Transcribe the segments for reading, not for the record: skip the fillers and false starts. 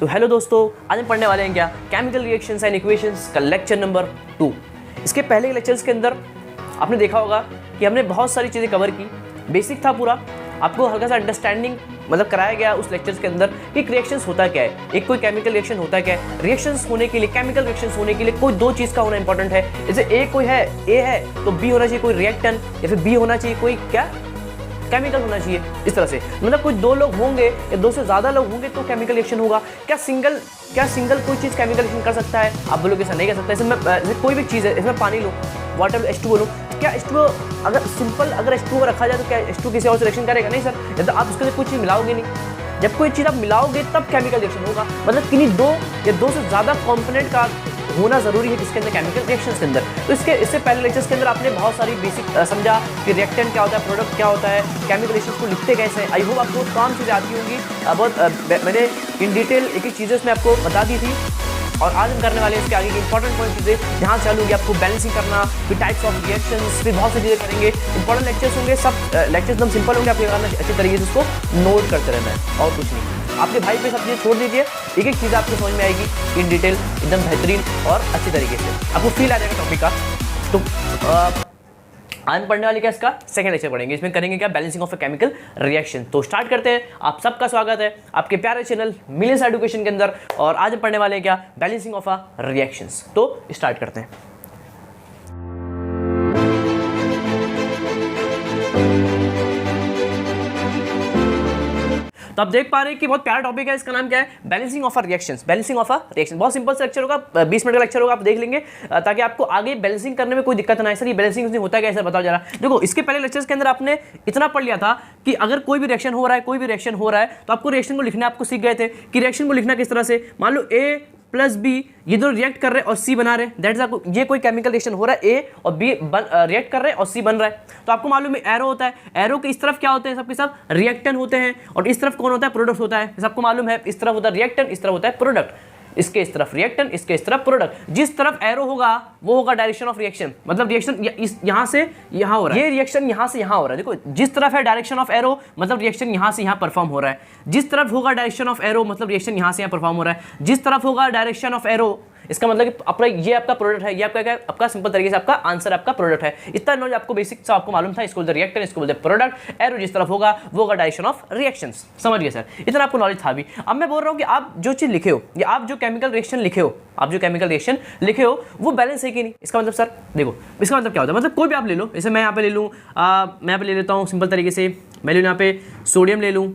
तो हेलो दोस्तों, आज हम पढ़ने वाले हैं क्या केमिकल रिएक्शंस एंड इक्वेशंस का लेक्चर नंबर 2। इसके पहले के लेक्चर्स के अंदर आपने देखा होगा कि हमने बहुत सारी चीज़ें कवर की। बेसिक था पूरा, आपको हल्का सा अंडरस्टैंडिंग मतलब कराया गया उस लेक्चर्स के अंदर कि रिएक्शंस होता क्या है, एक कोई केमिकल रिएक्शन होता क्या है। रिएक्शंस होने के लिए, केमिकल रिएक्शंस होने के लिए कोई दो चीज़ का होना इंपॉर्टेंट है। जैसे ए कोई है, ए है तो बी होना चाहिए कोई रिएक्टेंट, या फिर बी होना चाहिए कोई क्या केमिकल होना चाहिए। इस तरह से मतलब कुछ दो लोग होंगे या दो से ज़्यादा लोग होंगे तो केमिकल रिएक्शन होगा। क्या सिंगल कोई चीज़ केमिकल रिएक्शन कर सकता है? आप बोलोगे ऐसा नहीं कर सकता। इसमें कोई भी चीज़ है, इसमें पानी लो, वाटर H2O लो, क्या H2O अगर सिंपल अगर H2O रखा जाए तो क्या H2O किसी और से रिएक्शन करेगा? नहीं सर, जब आप उसके साथ कुछ चीज़ मिलाओगे नहीं। जब कोई चीज़ आप मिलाओगे तब केमिकल रिएक्शन होगा। मतलब किन्हीं दो या दो से ज़्यादा कंपोनेंट का होना जरूरी है किसके अंदर, केमिकल रिएक्शंस के अंदर। तो इससे पहले लेक्चर्स के अंदर आपने बहुत सारी बेसिक समझा कि रिएक्टेंट क्या होता है, प्रोडक्ट क्या होता है, केमिकल रिएक्शंस को लिखते कैसे हैं। आई होप आपको तमाम चीज़ें आती होंगी। बहुत मैंने इन डिटेल एक एक चीज़ें इसमें आपको बता दी थी। और आज हम करने वाले हैं इसके आगे की इंपॉर्टेंट पॉइंट चीज़ें जहाँ से चालू होगी आपको बैलेंसिंग करना, फिर टाइप्स ऑफ रिएक्शंस, फिर बहुत सी चीज़ें करेंगे। इंपॉर्टेंट लेक्चर्स होंगे, सब लेक्चर्स एकदम सिंपल होंगे, आपको करना अच्छे तरीके से उसको नोट करते रहना है और कुछ नहीं। आपके भाई पे सब चीज़ें छोड़ दीजिए, एक एक चीज़ आपको समझ में आएगी इन डिटेल, एकदम बेहतरीन और अच्छी तरीके से आपको फील आ जाएगा टॉपिक का। तो आज पढ़ने वाले क्या इसका सेकंड लेक्चर पढ़ेंगे। इसमें करेंगे क्या, balancing of a chemical reaction. तो स्टार्ट करते हैं। आप सबका स्वागत है आपके प्यारे चैनल मिलियंस एजुकेशन के अंदर। और आज हम पढ़ने वाले हैं क्या, बैलेंसिंग ऑफ अ रिएक्शंस। तो स्टार्ट करते हैं। तो आप देख पा रहे हैं कि बहुत प्यारा टॉपिक है। इसका नाम क्या है, balancing of a reactions. Balancing of a reaction बहुत सिंपल सा लेक्चर होगा, 20 मिनट का लेक्चर होगा, आप देख लेंगे ताकि आपको आगे बैलेंसिंग करने में कोई दिक्कत ना आए। सर ये बैलेंसिंग होता है कैसे, बताओ जरा। देखो इसके पहले लेक्चर्स के अंदर आपने इतना पढ़ लिया था कि अगर कोई भी रिएक्शन हो रहा है तो आपको रिएक्शन को लिखना, आपको सीख गए थे कि रिएक्शन को लिखना किस तरह से। मान लो A प्लस बी, ये दोनों रिएक्ट कर रहे हैं और सी बना रहे हैं, दैट इज ये कोई केमिकल रिएक्शन हो रहा है, ए और बी रिएक्ट कर रहे हैं और सी बन रहा है। तो आपको मालूम है एरो होता है, एरो के इस तरफ क्या होते हैं, सबके सब रिएक्टेंट होते हैं, और इस तरफ कौन होता है, प्रोडक्ट होता है। सबको मालूम है, इस तरफ होता है रिएक्टेंट, इस तरफ होता है प्रोडक्ट। इसके इस तरफ रिएक्टेंट, इसके इस तरफ प्रोडक्ट। जिस तरफ एरो होगा वो होगा डायरेक्शन ऑफ रिएक्शन, मतलब रिएक्शन यहां से यहां हो रहा है, ये रिएक्शन यहां से यहां हो रहा है। देखो जिस तरफ है डायरेक्शन ऑफ एरो मतलब रिएक्शन यहां से यहां परफॉर्म हो रहा है। जिस तरफ होगा डायरेक्शन ऑफ एरो मतलब रिएक्शन यहां से यहां परफॉर्म हो रहा है। जिस तरफ होगा डायरेक्शन ऑफ एरो इसका मतलब कि अपना ये आपका प्रोडक्ट है, ये आपका क्या, आपका सिंपल तरीके से आपका आंसर आपका प्रोडक्ट है। इतना नॉलेज आपको बेसिक से आपको मालूम था। इसको बोलते रिएक्टेंट, इसको बोलते प्रोडक्ट। एरो जिस तरफ होगा वो होगा डायरेक्शन ऑफ रिएक्शंस। समझ गए सर, इतना आपको नॉलेज था भी। अब मैं बोल रहा हूं कि आप जो चीज लिखे हो या आप जो केमिकल रिएक्शन लिखे हो वो बैलेंस है कि नहीं। इसका मतलब सर देखो, इसका मतलब क्या होता है, मतलब कोई भी आप ले लो। जैसे मैं यहाँ पे ले लूँ, मैं यहाँ पे ले लेता हूँ सिंपल तरीके से, मैं ले लूँ यहाँ पे सोडियम ले लूँ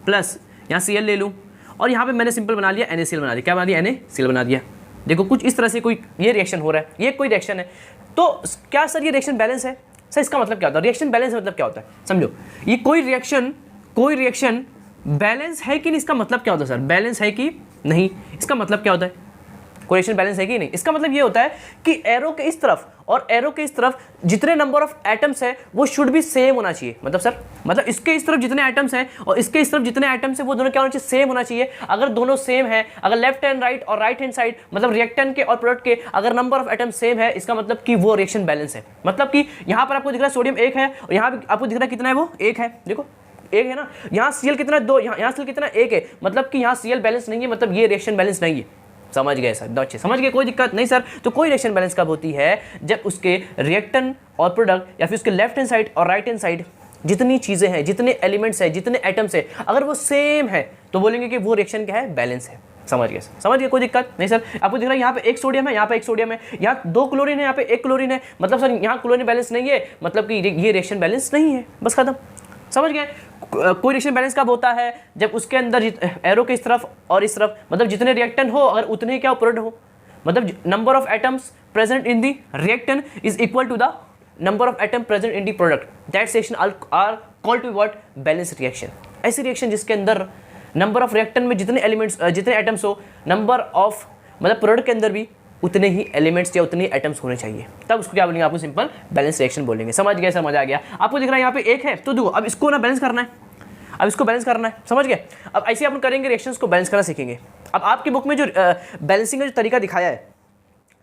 प्लस यहाँ Cl ले लूँ, और यहाँ पे मैंने सिंपल बना लिया NaCl बना दिया। क्या बना दिया, NaCl बना दिया। देखो कुछ इस तरह से कोई ये रिएक्शन हो रहा है, ये कोई रिएक्शन है। तो क्या सर ये रिएक्शन बैलेंस है? सर इसका मतलब क्या होता है, रिएक्शन बैलेंस मतलब क्या होता है समझो। ये कोई रिएक्शन बैलेंस है कि नहीं, इसका मतलब क्या होता है सर, बैलेंस है कि नहीं, इसका मतलब क्या होता है, कोई रिएक्शन बैलेंस है कि नहीं। इसका मतलब ये होता है कि एरो के इस तरफ और एरो के इस तरफ जितने नंबर ऑफ एटम्स है वो शुड भी सेम होना चाहिए। मतलब सर मतलब इसके इस तरफ जितने एटम्स हैं और इसके इस तरफ जितने एटम्स हैं वो दोनों क्या होना चाहिए, सेम होना चाहिए। अगर दोनों सेम है, अगर लेफ्ट हैंड राइट और राइट हैंड साइड मतलब रिएक्टेंट के और प्रोडक्ट के अगर नंबर ऑफ एटम्स सेम है, इसका मतलब कि वो रिएक्शन बैलेंस है। मतलब कि यहाँ पर आपको दिख रहा है सोडियम 1 है और यहाँ भी आपको दिख रहा है कितना है, वो 1 है। देखो 1 है ना, यहाँ Cl कितना है, 2, यहाँ Cl कितना 1 है, मतलब कि यहाँ Cl बैलेंस नहीं है, मतलब ये रिएक्शन बैलेंस नहीं है। समझ गए सर, अच्छे समझ गए, कोई दिक्कत नहीं सर। तो कोई रिएक्शन बैलेंस कब होती है, जब उसके रिएक्टेंट और प्रोडक्ट या फिर उसके लेफ्ट हैंड साइड और राइट हैंड साइड जितनी चीज़ें हैं, जितने एलिमेंट्स हैं, जितने एटम्स हैं, अगर वो सेम है तो बोलेंगे कि वो रिएक्शन क्या है, बैलेंस है। समझ गए सर, समझ गए, कोई दिक्कत नहीं सर। आपको दिख रहा है यहाँ पे 1 सोडियम है, यहाँ पे 1 सोडियम है, यहाँ 2 क्लोरीन है, यहाँ पे 1 क्लोरीन है, मतलब सर यहाँ क्लोरीन बैलेंस नहीं है, मतलब कि ये रिएक्शन बैलेंस नहीं है, बस खत्म। समझ गए। कोई रिएक्शन बैलेंस कब होता है, जब उसके अंदर एरो के इस तरफ और इस तरफ मतलब जितने रिएक्टेंट हो अगर उतने क्या प्रोडक्ट हो, मतलब number of atoms present in the reactant is equal to the number of atom present in the product, that reaction are called to what, balance reaction. ऐसी रिएक्शन जिसके अंदर नंबर ऑफ रिएक्टेंट में जितने elements जितने atoms हो, number of मतलब product के अंदर भी उतने ही एलिमेंट्स या उतने ही एटम्स होने चाहिए, तब उसको क्या बोलेंगे, आपको सिंपल बैलेंस रिएक्शन बोलेंगे। समझ गए, समझ आ गया। आपको दिख रहा है यहाँ पे 1 है, तो देखो अब इसको ना बैलेंस करना है, अब इसको बैलेंस करना है। समझ गए। अब ऐसे अपन करेंगे, रिएक्शंस को बैलेंस करना सीखेंगे। अब आपकी बुक में जो बैलेंसिंग का जो तरीका दिखाया है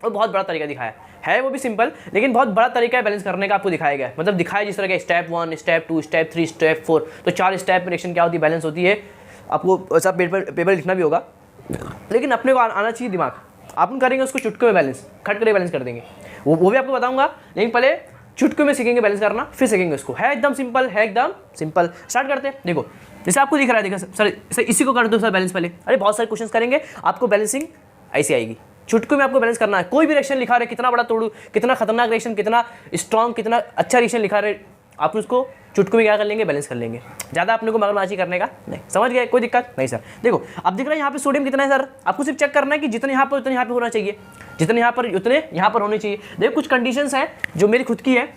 वो बहुत बड़ा तरीका दिखाया है, वो भी सिंपल लेकिन बहुत बड़ा तरीका है बैलेंस करने का, आपको दिखाया गया है। मतलब दिखाया जिस तरह का स्टेप 1, स्टेप 2, स्टेप 3, स्टेप 4, तो 4 स्टेप में रिएक्शन क्या होती है, बैलेंस होती है। आपको सब पेपर लिखना भी होगा, लेकिन अपने को आना चाहिए दिमाग। अपन करेंगे उसको चुटके में बैलेंस, खट करे बैलेंस कर देंगे, वो भी आपको बताऊंगा, लेकिन पहले चुटके में सीखेंगे बैलेंस करना, फिर सीखेंगे उसको। है एकदम सिंपल, है एकदम सिंपल। स्टार्ट करते हैं। देखो जैसे आपको दिख रहा है, देखो सर इसी को कर दो सर बैलेंस पहले। अरे बहुत सारे क्वेश्चन करेंगे, आपको बैलेंसिंग ऐसी आएगी। चुटके में आपको बैलेंस करना है। कोई भी रिएक्शन लिखा रहे, कितना बड़ा तोड़ू, कितना खतरनाक रिएक्शन, कितना स्ट्रॉन्ग, कितना अच्छा रिएक्शन लिखा रहे, आप उसको चुटके में क्या कर लेंगे, बैलेंस कर लेंगे। ज़्यादा अपने को मगरमाची करने का नहीं। समझ गए? कोई दिक्कत नहीं सर। देखो अब दिख रहा है यहाँ पे सोडियम कितना है सर, आपको सिर्फ चेक करना है कि जितने यहाँ पर उतने यहाँ पे होना चाहिए, जितने यहाँ पर उतने यहाँ पर होने चाहिए। देखो कुछ कंडीशंस हैं जो मेरी खुद की है,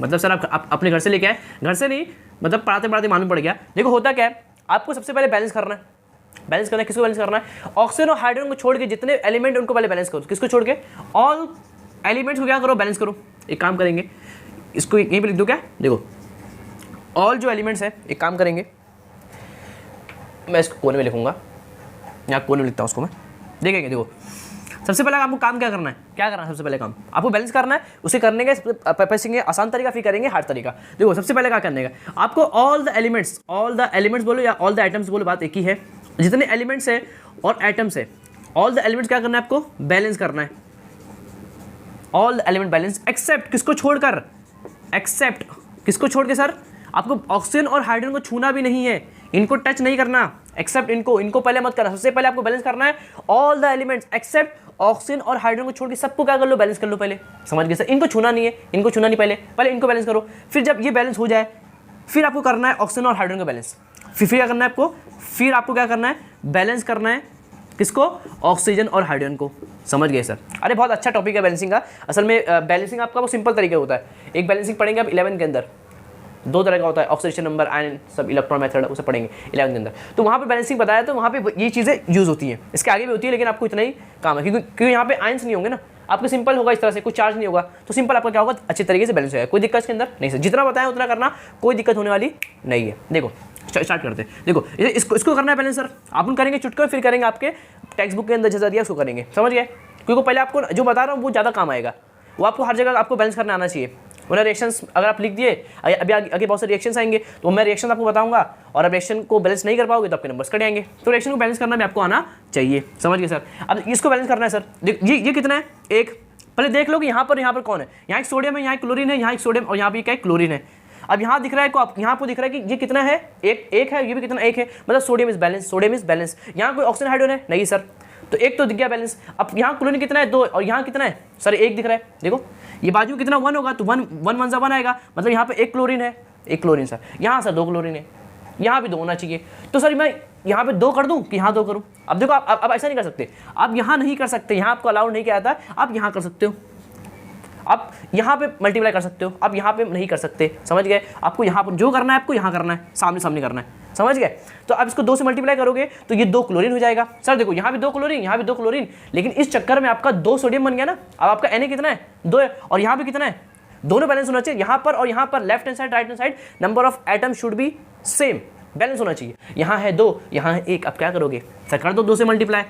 मतलब सर आप अपने घर से लेके आए, घर से नहीं मतलब पढ़ाते पढ़ाते मालूम पड़ गया। देखो होता क्या है, आपको सबसे पहले बैलेंस करना है। बैलेंस करना है, किसको बैलेंस करना है? ऑक्सीजन और हाइड्रोजन को छोड़ के जितने एलिमेंट उनको पहले बैलेंस करो। किसको छोड़ के? ऑल एलिमेंट्स को क्या करो, बैलेंस करो। एक काम करेंगे, इसको यहीं पे लिख दो क्या, देखो ऑल जो एलिमेंट्स है, एक काम करेंगे, मैं इसको कोने में लिखूंगा, यहाँ कोने में लिखता हूँ उसको मैं, देखेंगे। देखो सबसे पहले आपको काम क्या करना है, क्या करना है? सबसे पहले काम आपको बैलेंस करना है। उसे करने का पैसेंगे आसान तरीका, फिर करेंगे हार्ड तरीका। देखो सबसे पहले क्या करने का, आपको ऑल द एलिमेंट्स बोलो या ऑल द आइटम्स बोलो, बात एक ही है। जितने एलिमेंट्स है और एटम्स है, ऑल द एलिमेंट्स क्या करना है आपको, बैलेंस करना है। All the element balance except, किसको छोड़कर, एक्सेप्ट किसको छोड़ के सर, आपको ऑक्सीजन और हाइड्रोजन को छूना भी नहीं है, इनको टच नहीं करना, एक्सेप्ट इनको पहले मत करना। सबसे पहले आपको बैलेंस करना है all the elements except oxygen और हाइड्रोजन को छोड़ के सबको क्या कर लो, बैलेंस कर लो पहले। समझ गए सर? इनको छूना नहीं है, इनको छूना नहीं, पहले इनको बैलेंस करो। फिर जब ये बैलेंस हो जाए, फिर आपको करना है ऑक्सीजन और हाइड्रोजन का बैलेंस। फिर क्या करना है आपको, फिर आपको क्या करना है, बैलेंस करना है किसको, ऑक्सीजन और हाइड्रोजन को। समझ गए सर? अरे बहुत अच्छा टॉपिक है बैलेंसिंग का। असल में बैलेंसिंग आपका वो सिंपल तरीके होता है। एक बैलेंसिंग पढ़ेंगे आप 11 के अंदर, दो तरह का होता है, ऑक्सीडेशन नंबर, आयन, सब इलेक्ट्रॉन मेथड, उसे पढ़ेंगे 11 के अंदर। तो वहाँ पे बैलेंसिंग बताया, तो वहाँ पे ये चीज़ें यूज़ होती हैं। इसके आगे भी होती है, लेकिन आपको इतना ही काम है, क्योंकि यहाँ पे आयंस नहीं होंगे ना, आपको सिंपल होगा इस तरह से, कुछ चार्ज नहीं होगा, तो सिंपल आपका क्या होगा, अच्छे तरीके से बैलेंस होगा। कोई दिक्कत इसके अंदर नहीं सर, जितना बताया उतना करना, कोई दिक्कत होने वाली नहीं है। देखो स्टार्ट करते हैं। देखो इसको करना है बैलेंस सर, आप करेंगे चुटके, फिर करेंगे आपके टेक्स्ट बुक के अंदर जैसा दिया उसको करेंगे। समझ गए? क्योंकि पहले आपको जो बता रहा हूँ वो ज़्यादा काम आएगा, वो आपको हर जगह आपको बैलेंस करना आना चाहिए। वरना रिएक्शंस अगर आप लिख दिए, अभी आगे बहुत सारे रिएक्शंस आएंगे, तो मैं रिएक्शन आपको बताऊंगा, और अब रिएक्शन को बैलेंस नहीं कर पाओगे तो आपके नंबर्स कट आएंगे। तो रिएक्शन को बैलेंस करना भी आपको आना चाहिए। समझ गए सर? अब इसको बैलेंस करना है सर। ये कितना है, एक, पहले देख लो कि यहाँ पर कौन है। यहाँ एक सोडियम है, यहाँ एक क्लोरीन है, यहाँ एक सोडियम और यहाँ भी क्या है, क्लोरीन है। अब यहाँ दिख रहा है को, यहाँ आपको दिख रहा है कि ये कितना है, एक है, ये भी कितना, एक है, मतलब सोडियम इज बैलेंस। यहाँ कोई ऑक्सीजन हाइड्रोजन है नहीं सर, तो एक तो दिख गया बैलेंस। अब यहाँ क्लोरीन कितना है, 2, और यहाँ कितना है सर, एक दिख रहा है। देखो ये बाजू कितना 1 होगा, तो 1 आएगा, मतलब यहाँ पे एक क्लोरीन है, एक क्लोरीन सर। यहाँ सर 2 क्लोरीन है, यहाँ भी 2 होना चाहिए। तो सर मैं यहाँ पे 2 कर दूँ कि यहाँ 2 करूँ? अब देखो आप ऐसा नहीं कर सकते, आप यहाँ नहीं कर सकते, यहाँ आपको अलाउड नहीं किया था, आप यहाँ कर सकते हो, आप यहाँ पे मल्टीप्लाई कर सकते हो, आप यहाँ पे नहीं कर सकते। समझ गए? आपको यहाँ पर जो करना है, आपको यहाँ करना है, सामने सामने करना है। समझ गए? तो अब इसको 2 से मल्टीप्लाई करोगे तो ये 2 क्लोरीन हो जाएगा। सर देखो यहाँ भी 2 क्लोरीन, यहाँ भी 2 क्लोरीन, लेकिन इस चक्कर में आपका 2 सोडियम बन गया ना। अब आपका Na कितना है, 2 है, और यहाँ पे कितना है, दोनों बैलेंस होना चाहिए। यहाँ पर और यहाँ पर, left hand side right hand side, number of atom should be same, balance होना चाहिए। यहाँ है 2, यहाँ है 1, अब क्या करोगे सर, कर दो 2 से मल्टीप्लाई,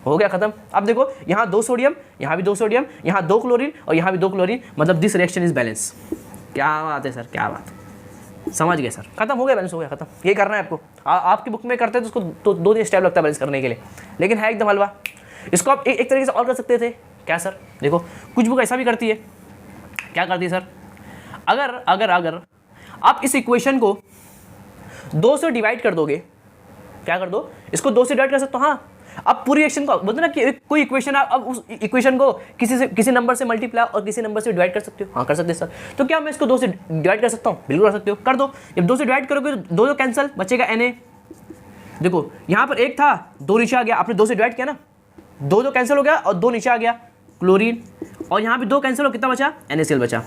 हो गया खत्म। अब देखो यहाँ 2 सोडियम, यहाँ भी 2 सोडियम, यहाँ 2 क्लोरीन और यहाँ भी 2 क्लोरीन, मतलब दिस रिएक्शन इज बैलेंस। क्या बात है सर, क्या बात, समझ गए सर? खत्म हो गया, बैलेंस हो गया, खत्म। ये करना है आपको। आपकी बुक में करते हैं तो उसको 2 स्टेप लगता है बैलेंस करने के लिए, लेकिन है एकदम हलवा। इसको आप एक तरीके से और कर सकते थे। क्या सर? देखो कुछ बुक ऐसा भी करती है, क्या करती है सर, अगर आप इस इक्वेशन को 2 से डिवाइड कर दोगे, क्या कर दो, इसको 2 से डिवाइड कर सकते हो। हाँ, अब पूरी रिएक्शन को बोलते ना कि कोई इक्वेशन, आप उस इक्वेशन को किसी नंबर से मल्टीप्लाई और किसी नंबर से डिवाइड कर सकते हो। हाँ कर सकते हैं सर। तो क्या मैं इसको 2 से डिवाइड कर सकता हूँ? बिल्कुल कर सकते हो, कर दो। जब 2 से डिवाइड करोगे तो 2 कैंसिल, बचेगा Na। देखो यहाँ पर 1 था, 2 नीचे आ गया, आपने 2 से डिवाइड किया ना, 2 कैंसिल हो गया और 2 नीचे आ गया, क्लोरीन, और यहाँ भी 2 कैंसिल हो, कितना बचा, NaCl बचा।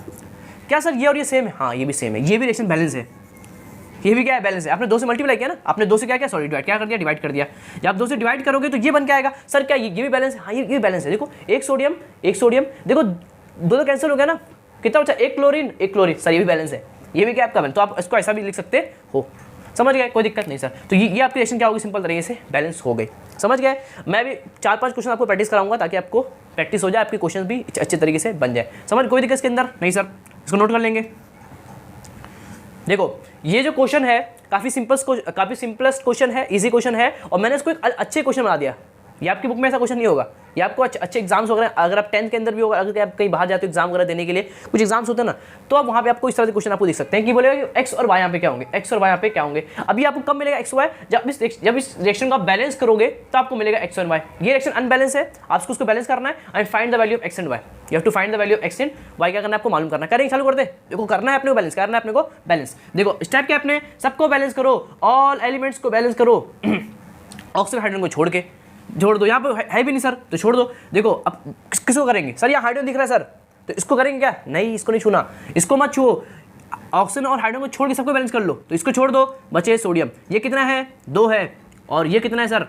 क्या सर ये और ये सेम है? हाँ ये भी सेम है, ये भी रिएक्शन बैलेंस है, ये भी क्या है, बैलेंस है। आपने 2 से मल्टीप्लाई किया ना, आपने 2 से क्या सॉरी डिवाइड, क्या कर दिया, डिवाइड कर दिया। जब आप 2 से डिवाइड करोगे तो ये बन के आएगा, सर क्या ये भी बैलेंस है? हाँ ये भी बैलेंस है। देखो एक सोडियम, देखो 2 कैंसिल हो गया ना, कितना बचा, एक क्लोरीन, सर ये भी बैलेंस है, ये भी क्या आपका बैलेंस। तो आप इसको ऐसा भी लिख सकते हो। समझ गए? कोई दिक्कत नहीं सर। तो ये आपकी रिएक्शन क्या होगी, सिंपल तरीके से बैलेंस हो गई। समझ गए? मैं भी 4-5 क्वेश्चन आपको प्रैक्टिस कराऊंगा ताकि आपको प्रैक्टिस हो जाए, आपके क्वेश्चन भी अच्छे तरीके से बन जाए। समझ? कोई दिक्कत इसके अंदर नहीं सर, इसको नोट कर लेंगे। देखो ये जो क्वेश्चन है काफ़ी सिंपलेस्ट क्वेश्चन है, इजी क्वेश्चन है, और मैंने इसको एक अच्छे क्वेश्चन बना दिया। ये आपकी बुक में ऐसा क्वेश्चन नहीं होगा। ये आपको अच्छे एग्जाम्स वगैरह, अगर आप 10th के अंदर भी होगा, अगर आप कहीं बाहर जाते हो एग्जाम वगैरह देने के लिए, कुछ एग्जाम्स होते हैं ना, तो आप वहाँ पे आपको इस तरह से क्वेश्चन आपको देख सकते हैं कि बोलेगा एक्स और वाई यहाँ पे क्या होंगे, एक्स और वाई यहाँ पे क्या होंगे। अभी आपको कब मिलेगा एक्स वाई, जब इस रिएक्शन को आप बैलेंस करोगे तो आपको मिलेगा एक्स एंड वाई। ये रिएक्शन अनबैलेंस है, आपको उसको बैलेंस करना है and find the value of X and Y. You have to find the value of X and Y. क्या करना है आपको मालूम करना है। करेंगे, चालू करते हैं। देखो करना है अपने को बैलेंस, करना है अपने को बैलेंस। देखो स्टेप क्या अपने, सबको बैलेंस करो, ऑल एलिमेंट्स को बैलेंस करो। ऑक्सीजन हाइड्रोजन को छोड़ दो, यहाँ पे है भी नहीं सर तो छोड़ दो। देखो अब किसको करेंगे सर, यहाँ हाइड्रोजन दिख रहा है सर तो इसको करेंगे क्या, नहीं इसको नहीं छूना, इसको मत छुओ। ऑक्सीजन और हाइड्रोजन को छोड़ के सबको बैलेंस कर लो, तो इसको छोड़ दो, बचे सोडियम। ये कितना है, 2 है, और ये कितना है सर,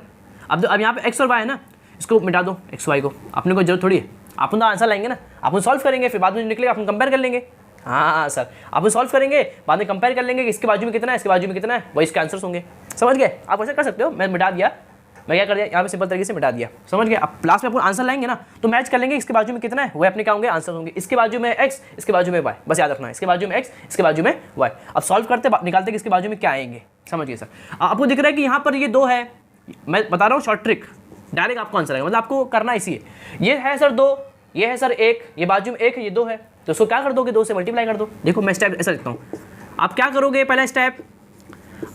अब यहाँ पे एक्स और वाई है ना, इसको मिटा दो एक्स वाई को, अपने को जरूरत थोड़ी है। अपन तो आंसर लाएंगे ना, अपन सॉल्व करेंगे, फिर बाद में निकलेगा अपन कंपेयर कर लेंगे। हाँ सर, अपन सॉल्व करेंगे, बाद में कंपेयर कर लेंगे कि इसके बाजू में कितना है, इसके बाजू में कितना है, वही इसके आंसर्स होंगे। समझ गए, आप ऐसा कर सकते हो। मैं मिटा दिया, मैं क्या कर दिया यहाँ पे सिंपल तरीके से मिटा दिया। समझ गए। अब लास्ट में आपको आंसर लाएंगे ना, तो मैच कर लेंगे इसके बाजू में कितना है, वो अपने क्या होंगे, आंसर होंगे। इसके बाजू में एक्स, इसके बाजू में वाई, बस याद रखना है, इसके बाजू में एक्स, इसके बाजू में वाई। अब सॉल्व करते निकालते कि इसके बाजू में क्या आएंगे। समझ गए सर। आपको दिख रहा है कि यहाँ पर ये 2 है, मैं बता रहा हूँ शॉर्ट ट्रिक, डायरेक्ट आपको आंसर आएगा, मतलब आपको करना इसी है। ये है सर 2, ये है सर 1, ये बाजू में 1 है, ये 2 है, तो उसको क्या कर दोगे, 2 से मल्टीप्लाई कर दो। देखो मैं स्टेप ऐसा लिखता हूँ, आप क्या करोगे, पहला स्टेप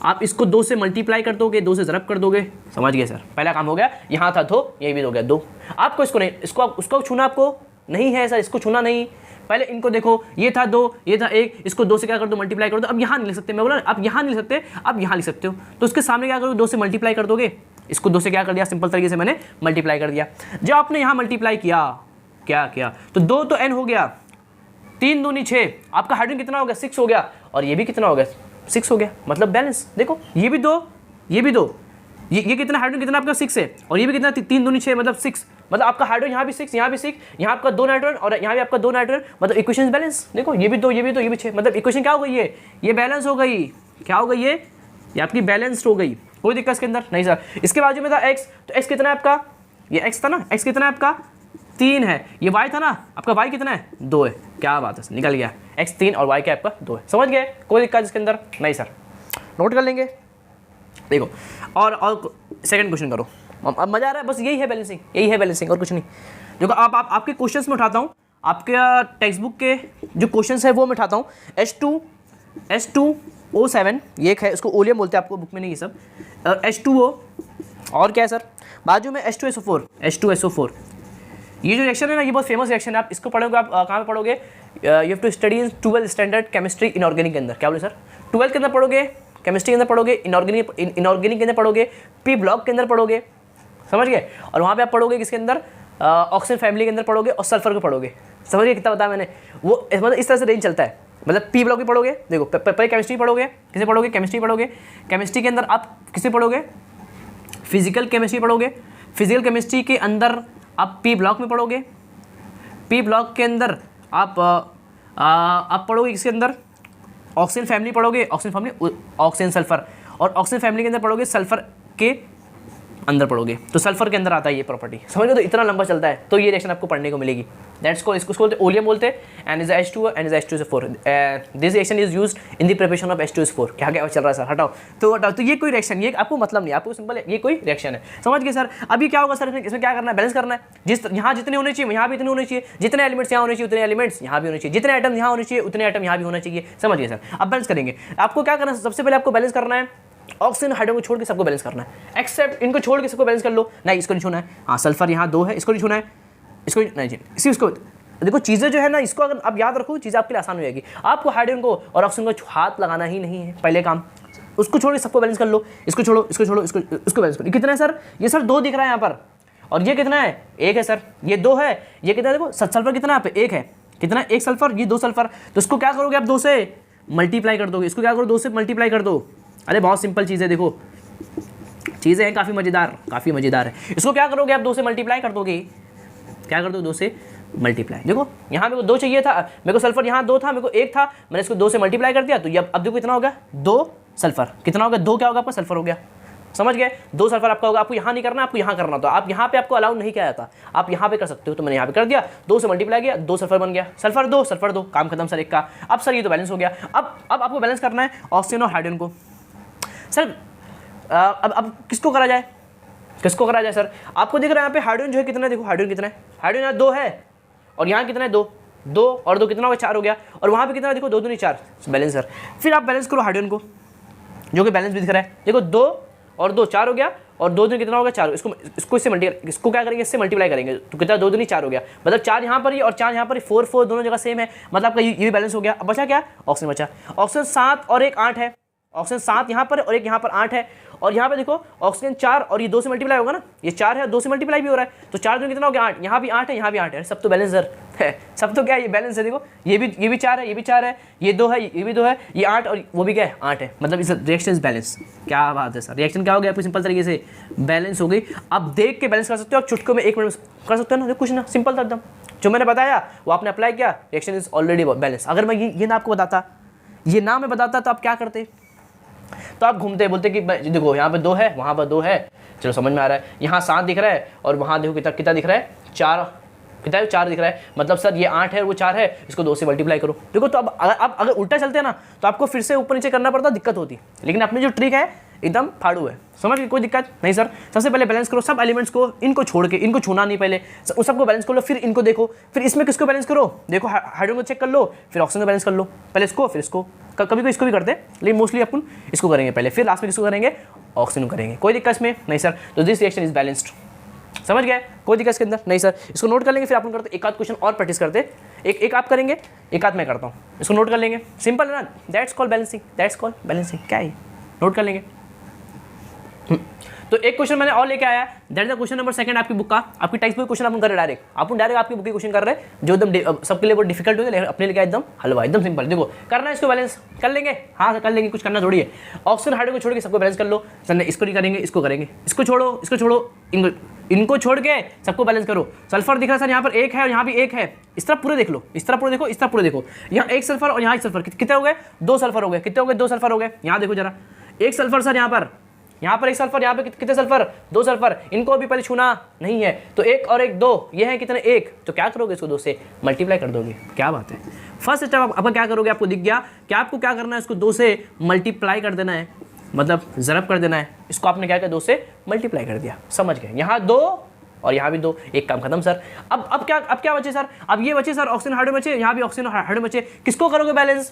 आप इसको 2 से मल्टीप्लाई कर दोगे, 2 से ज़रब कर दोगे। समझ गए सर, पहला काम हो गया। यहाँ था तो ये भी हो गया 2। आपको इसको नहीं, इसको उसको छूना आपको नहीं है सर, इसको छूना नहीं। पहले इनको देखो, ये था 2, ये था 1, इसको 2 से क्या कर दो, मल्टीप्लाई कर दो। अब यहाँ नहीं लिख सकते, मैं बोला आप यहाँ नहीं लिख सकते, आप यहाँ लिख सकते हो, तो उसके सामने क्या करोगे, 2 से मल्टीप्लाई कर दोगे। इसको 2 से क्या कर दिया, सिंपल तरीके से मैंने मल्टीप्लाई कर दिया। जब आपने यहाँ मल्टीप्लाई किया, क्या किया, तो 2 तो n हो गया, 3 दूनी 6, आपका हाइड्रोजन कितना हो गया, 6 हो गया, और ये भी कितना हो गया, 6 हो गया, मतलब बैलेंस। देखो ये भी 2, ये भी 2, ये कितना हाइड्रोजन कितना आपका 6 है, और ये भी कितना, 3 दूनी 6, मतलब 6, मतलब आपका हाइड्रोजन यहाँ भी 6, यहाँ भी 6, यहाँ आपका 2 नाइट्रोजन और यहाँ भी आपका 2 नाइट्रोजन, मतलब इक्वेशन बैलेंस। देखो ये भी 2, ये भी 2, ये भी 6, मतलब इक्वेशन क्या हो गई है, ये बैलेंस हो गई। क्या हो गई ये आपकी बैलेंस्ड हो गई। कोई दिक्कत इसके अंदर नहीं सर। इसके बाजू में था x, तो x कितना है आपका, ये x था ना, x कितना है आपका 3 है, ये y था ना आपका, y कितना है 2 है। क्या बात है, निकल गया, x 3 और y क्या आपका 2 है। समझ गए, कोई दिक्कत इसके अंदर नहीं सर, नोट कर लेंगे। देखो और सेकंड क्वेश्चन करो, अब मजा आ रहा है, बस यही है बैलेंसिंग, यही है बैलेंसिंग और कुछ नहीं। देखो आप आपके क्वेश्चंस में उठाता हूँ, आपके टेक्स्ट बुक के जो क्वेश्चंस है वो मैं उठाता हूँ। H2O7 ये एक है, इसको ओलियम बोलते हैं, आपको बुक में नहीं ये सब। H2O और क्या है सर, बाजू में H2SO4। ये जो रिएक्शन है ना, ये बहुत फेमस रिएक्शन है। आप इसको पढ़ोगे, आप कहाँ पे पढ़ोगे, you have to study in 12th standard chemistry inorganic के अंदर। क्या बोले सर, 12th के अंदर पढ़ोगे, केमिस्ट्री के अंदर पढ़ोगे, इनऑर्गेनिक के अंदर पढ़ोगे, P ब्लॉक के अंदर पढ़ोगे। समझ गए। और वहाँ पे आप पढ़ोगे किसके अंदर, ऑक्सीजन फैमिली के अंदर पढ़ोगे और सल्फर को पढ़ोगे। समझ गए कितना बताया मैंने, वो मतलब इस तरह से रेंज चलता है। मतलब P ब्लॉक भी पढ़ोगे, देखो पहले केमिस्ट्री पढ़ोगे, किसे पढ़ोगे, केमिस्ट्री पढ़ोगे। केमिस्ट्री के अंदर आप किसे पढ़ोगे, फिजिकल केमिस्ट्री पढ़ोगे। फिजिकल केमिस्ट्री के अंदर आप P ब्लॉक में पढ़ोगे। P ब्लॉक के अंदर आप पढ़ोगे किसके अंदर, ऑक्सीजन फैमिली पढ़ोगे, ऑक्सीजन सल्फर, और ऑक्सीजन फैमिली के अंदर पढ़ोगे सल्फर के अंदर पढ़ोगे, तो सल्फर के अंदर आता है ये प्रॉपर्टी। समझ गए, तो इतना लंबा चलता है, तो ये रिएक्शन आपको पढ़ने को मिलेगी। दैट्स को इसको बोलते ओलियम बोलते हैं, and is H2 and is H2SO4। This reaction is used in the preparation of H2SO4। क्या क्या चल रहा है सर, हटाओ तो ये कोई रिएक्शन, ये आपको मतलब नहीं, आपको सिंपल ये कोई रिएक्शन है। समझ गए सर। अभी क्या होगा सर, इसमें क्या करना है, बैलेंस करना है। जिस यहाँ जितने होने चाहिए यहाँ भी इतने होने चाहिए, जितने एलिमेंट्स यहाँ होने चाहिए उतने एलिमेंट्स यहाँ भी होने चाहिए, जितने आइटम यहाँ होने चाहिए उतने आइटम यहाँ भी होना चाहिए। समझ गए सर। अब बैलेंस करेंगे, आपको क्या करना है, सबसे पहले आपको बैलेंस करना है ऑक्सीजन हाइड्रोजन को छोड़ के सबको बैलेंस करना है। एक्सेप्ट इनको छोड़ के सबको बैलेंस कर लो, नहीं इसको नहीं छूना है। हाँ सल्फर यहाँ 2 है, इसको नहीं छूना है, इसको नहीं जी, इसको देखो चीज़ें जो है ना, इसको अगर आप याद रखो चीज़ें आपके लिए आसान हो जाएगी। आपको हाइड्रोजन को और ऑक्सीजन को हाथ लगाना ही नहीं है, पहले काम उसको छोड़ के सबको बैलेंस कर लो। इसको छोड़ो, इसको छोड़ो, इसको बैलेंस करो। कितना है सर, ये सर 2 दिख रहा है यहाँ पर, और ये कितना है, 1 है सर, ये 2 है, ये कितना है, देखो सल्फर कितना है यहाँ पे 1 है, कितना 1 सल्फर, ये 2 सल्फर, तो इसको क्या करोगे आप 2 से मल्टीप्लाई कर दोगे। इसको क्या करो, 2 से मल्टीप्लाई कर दो। अरे बहुत सिंपल चीज़ है, देखो चीज़ें हैं काफ़ी मज़ेदार है। इसको क्या करोगे आप 2 से मल्टीप्लाई कर दोगे, क्या कर दो 2 से मल्टीप्लाई। देखो यहाँ मेरे को 2 चाहिए था, मेरे को सल्फर यहाँ 2 था, मेरे को 1 था, मैंने इसको 2 से मल्टीप्लाई कर दिया, तो ये अब देखो कितना होगा 2 सल्फर, कितना होगा 2 क्या होगा आपका सल्फर हो गया। समझ गए, 2 सल्फर आपका होगा। आपको यहाँ नहीं करना, आपको यहाँ करना, तो आप यहाँ पे आपको अलाउ नहीं किया जाता, आप यहाँ पे कर सकते हो। तो मैंने यहाँ पे कर दिया, 2 से मल्टीप्लाई किया, 2 सल्फर बन गया, सल्फर 2 काम खत्म सर एक का। अब सर ये तो बैलेंस हो गया। अब आपको बैलेंस करना है ऑक्सीजन और हाइड्रोजन को। सर अब किसको करा जाए, किसको करा जाए सर? आपको दिख रहा है यहाँ पे हाइड्रोजन जो है कितना है, देखो हाइड्रोजन कितना है, हाइड्रोजन यहाँ 2 है और यहाँ कितना है 2, 2 और 2 कितना हो गया 4 हो गया, और वहाँ पे कितना है देखो 2 दूनी 4, बैलेंस सर। फिर आप बैलेंस करो हाइड्रोजन को, जो कि बैलेंस भी दिख रहा है, देखो 2 और 2 4 हो गया, और 2 दूनी कितना हो गया 4, इसको इससे मल्टीप्लाई, इसको क्या करेंगे इससे मल्टीप्लाई करेंगे, तो कितना 2 दूनी 4 हो गया, मतलब 4 यहाँ पर ही और 4 यहाँ पर ही, 4 4 दोनों जगह सेम है, मतलब आपका ये भी बैलेंस हो गया। अब बचा क्या, ऑक्सीजन बचा, ऑक्सीजन 7 और 1 8 है, ऑक्सीजन 7 यहाँ पर और एक यहाँ पर 8 है, और यहाँ पे देखो ऑक्सीजन 4 और ये 2 से मल्टीप्लाई होगा ना, ये 4 है 2 से मल्टीप्लाई भी हो रहा है, तो 4 दूनी कितना हो गया 8, यहाँ भी 8 है यहाँ भी 8 है, सब तो बैलेंस है, सब तो क्या है ये बैलेंस है। देखो ये भी 4 है, ये भी 4 है, ये 2 है, ये भी 2 है, ये 8 और वो भी क्या है 8 है, मतलब इस रिएक्शन इज बैलेंस। क्या बात है सर, रिएक्शन क्या हो गया आपकी सिंपल तरीके से बैलेंस हो गई। अब देख के बैलेंस कर सकते हो, आप चुटकों में 1 मिनट कर सकते हो ना, कुछ ना सिंपल था एकदम, जो मैंने बताया वो आपने अप्लाई किया, रिएक्शन इज ऑलरेडी बैलेंस। अगर मैं ये ना आपको बताता, ये ना मैं बताता तो आप क्या करते, तो आप घूमते बोलते कि देखो यहाँ पे 2 है वहाँ पर 2 है, चलो समझ में आ रहा है, यहाँ 7 दिख रहा है और वहाँ देखो कितना दिख रहा है 4, कितना है 4 दिख रहा है, मतलब सर ये 8 है और वो 4 है, इसको 2 से मल्टीप्लाई करो। देखो तो अब अगर उल्टा चलते हैं ना तो आपको फिर से ऊपर नीचे करना पड़ता, दिक्कत होती, लेकिन अपनी जो ट्रिक है एकदम फाड़ू है, समझ गए, कोई दिक्कत नहीं सर। सबसे पहले बैलेंस करो सब एलिमेंट्स को, इनको छोड़ के, इनको छूना नहीं, पहले उस सबको बैलेंस कर लो, फिर इनको देखो, फिर इसमें किसको बैलेंस करो, देखो हाइड्रोजन को चेक कर लो, फिर ऑक्सीजन को बैलेंस कर लो, पहले इसको फिर इसको, कभी कोई इसको भी करते हैं लेकिन मोस्टली अपन इसको करेंगे पहले, फिर लास्ट में किसको करेंगे, ऑक्सीजन को करेंगे, कोई दिक्कत इसमें नहीं सर। तो दिस रिएक्शन इज बैलेंस्ड, समझ गए, कोई दिक्कत इसके अंदर नहीं सर। इसको नोट कर लेंगे, फिर अपन करते एक आध क्वेश्चन और प्रैक्टिस करते, एक आप करेंगे एक आध मैं करता हूँ, इसको नोट कर लेंगे, सिंपल है ना, that's called balancing, that's called balancing, क्या है नोट कर लेंगे। तो एक क्वेश्चन मैंने और लेके आया, दैट इज क्वेश्चन नंबर 2 आपकी बुक का, आपकी टेक्स्ट बुक क्वेश्चन अपन कर रहे डायरेक्ट, अपन डायरेक्ट आपकी बुक की क्वेश्चन कर रहे हैं, जो एकदम सबके लिए बहुत डिफिकल्ट हो है, अपने लिए एकदम हलवा, एकदम सिंपल। देखो करना है इसको बैलेंस कर लेंगे, हाँ कर लेंगे, कुछ करना थोड़ी है, ऑक्सीजन हाइड्रोजन को छोड़ के सबको बैलेंस कर लो, सर इसको नहीं करेंगे, इसको करेंगे, इसको छोड़ो इनको छोड़ के सबको बैलेंस करो। सल्फर दिख रहा है सर यहाँ पर 1 है और यहाँ भी 1 है, इस तरफ पूरे देख लो, इस तरफ पूरे देखो, इस तरफ पूरे देखो, यहाँ 1 सल्फर और यहाँ 1 सल्फर, कितने हो गए 2 सल्फर हो गए, कितने हो गए 2 सल्फर हो गए, यहाँ देखो जरा 1 सल्फर सर, यहाँ पर 1 सल्फर, यहाँ पे कितने सल्फर 2 सल्फर, इनको अभी पहले छूना नहीं है, तो 1 और 1 2, ये है कितने 1, तो क्या करोगे इसको 2 से मल्टीप्लाई कर दोगे, क्या बात है। फर्स्ट स्टेप आप क्या करोगे, आपको दिख गया कि आपको क्या करना है, इसको 2 से मल्टीप्लाई कर देना है, मतलब ज़रब कर देना है, इसको आपने क्या किया 2 से मल्टीप्लाई कर दिया, समझ गए, यहाँ 2 और यहाँ भी 2, एक काम खत्म सर। अब क्या बचे सर, अब ये बचे सर ऑक्सीजन हाइड्रोजन बचे, यहाँ भी ऑक्सीजन हाइड्रोजन बचे, किसको करोगे बैलेंस,